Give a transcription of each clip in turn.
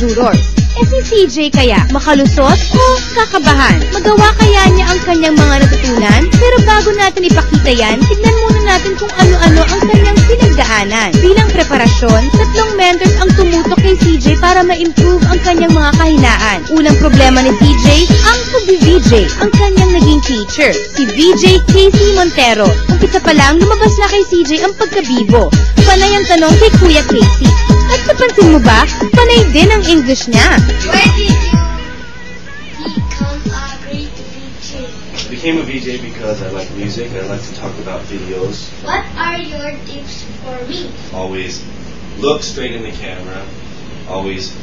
jurors. Si CJ kaya, makalusot o kakabahan? Magawa kaya niya ang kanyang mga natutunan? Pero bago natin ipakita yan, tignan muna natin kung ano-ano ang kanyang pinagdaanan. Bilang preparasyon, 3 mentors ang tumutok kay CJ para ma-improve ang kanyang mga kahinaan. Unang problema ni CJ, ang pag-VJ, ang kanyang naging teacher, si VJ Casey Montero. Umpisa pa lang, lumabas na kay CJ ang pagkabibo. Panay ang tanong kay Kuya Casey. At napansin mo ba, panay din ang English niya. Why did you become a great VJ? I became a VJ because I like music and I like to talk about videos. What are your tips for me? Always look straight in the camera. Always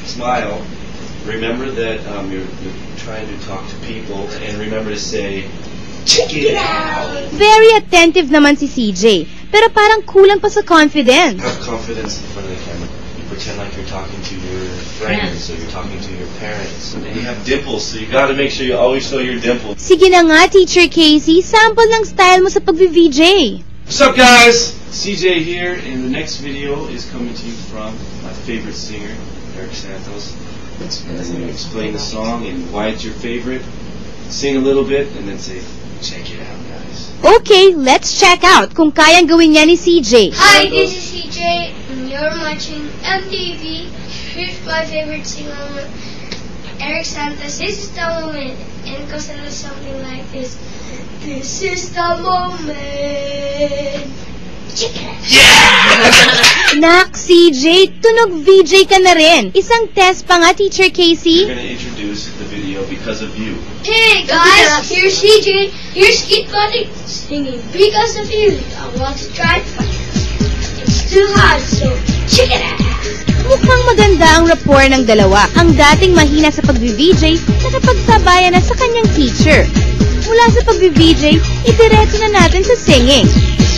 smile. Remember that you're trying to talk to people, and remember to say, check it out! Very attentive naman si CJ, pero parang kulang pa sa confidence. Have confidence in front of the camera. You pretend like you're talking to your friends, or you're talking to your parents. And you have dimples, so you gotta make sure you always show your dimples. Sige na nga, Teacher Casey, sample ng style mo sa pag-VJ. What's up, guys? CJ here, and the next video is coming to you from my favorite singer, Eric Santos. And I'm going to explain the song and why it's your favorite, sing a little bit, and then say, check it out, guys. Okay, let's check out kung kayang gawin niya ni CJ. Hi, this is CJ, and you're watching MTV. Here's my favorite singer, Eric Santos. This is the moment, and it goes a little something like this. This is the moment. Check it out. Nak, CJ, tunog VJ ka na rin. Isang test pa nga, Teacher Casey. We're going to introduce the video because of you. Hey guys, here's CJ. Here's Kid Cudi singing because of you. I want to try, but it's too hard, so check it out. Mukhang maganda ang rapport ng dalawa. Ang dating mahina sa pag-VJ, nakapagsabayan na sa kanyang teacher. Mula sa pag-VJ, idiretso na natin sa singing.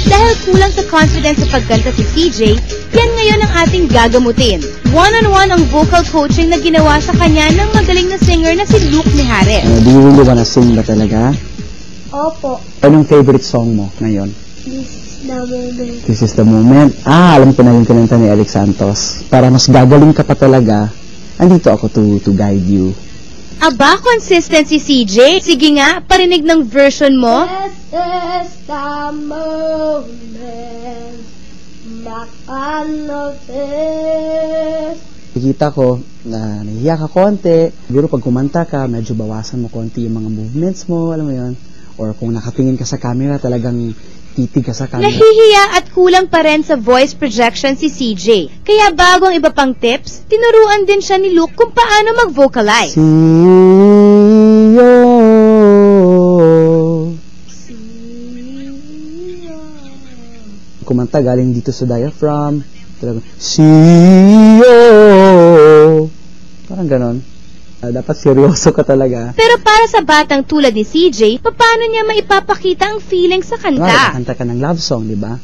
Dahil kulang sa confidence sa pagkanta si CJ, yan ngayon ang ating gagamutin. One-on-one ang vocal coaching na ginawa sa kanya ng magaling na singer na si Luke Mijares. Do you really wanna sing ba talaga? Opo, Anong favorite song mo ngayon? this is the moment. This is the moment. Alam ko na yung kinanta ni Eric Santos. Para mas gagaling ka pa talaga, andito ako to guide you. Aba, consistent si CJ. Sige nga, parinig ng version mo. This is the moment. Makanopis. Nakikita ko na nahihiya ka konti. Siguro pag kumanta ka, medyo bawasan mo konti yung mga movements mo, alam mo yun. Or kung nakatingin ka sa camera, talagang titig ka sa camera. Nahihiya at kulang pa rin sa voice projection si CJ. Kaya bago ang iba pang tips, tinuruan din siya ni Luke kung paano mag-vocalize. Kumanta galing dito sa diaphragm. Talagang, parang ganon. Dapat seryoso ka talaga. Pero para sa batang tulad ni CJ, paano niya maipapakita ang feeling sa kanta? Kanta ka ng love song, di ba?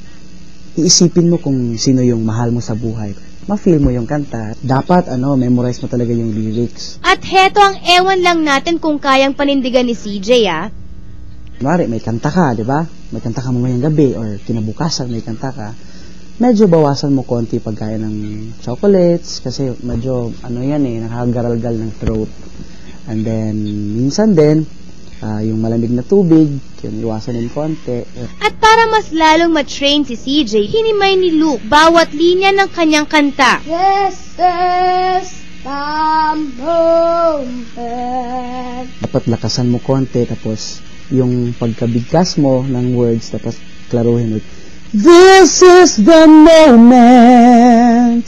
Iisipin mo kung sino yung mahal mo sa buhay. Ma-feel mo yung kanta. Dapat, memorize mo talaga yung lyrics. At heto ang ewan lang natin kung kayang panindigan ni CJ, ah. Kunwari, may kanta ka, di ba? May kanta ka mamayang gabi or kinabukasan may kanta ka. Medyo bawasan mo konti pagkain ng chocolates kasi medyo, nakagaral-gal ng throat. And then, minsan din, yung malamig na tubig, yun, iwasan din konti. At para mas lalong matrain si CJ, hinimay ni Luke bawat linya ng kanyang kanta. This is the moment. Dapat lakasan mo konti, tapos yung pagkabigkas mo ng words, tapos klaruhin mo. This is the moment.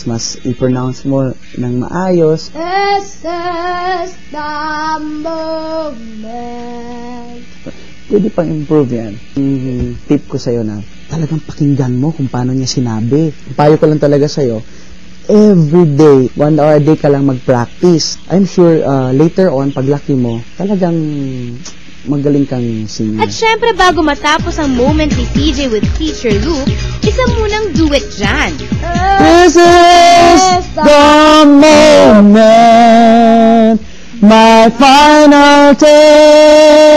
Mas i-pronounce mo ng maayos. This is the moment. Pwede pang improve yan. Tip ko sa'yo na talagang pakinggan mo kung paano niya sinabi. Payo ko lang talaga sa'yo, every day, 1 hour a day ka lang mag-practice. I'm sure later on, pag laki mo, talagang magaling kang singer. At syempre bago matapos ang moment ni CJ with Teacher Luke, isa munang duet dyan. This is the moment, my final test.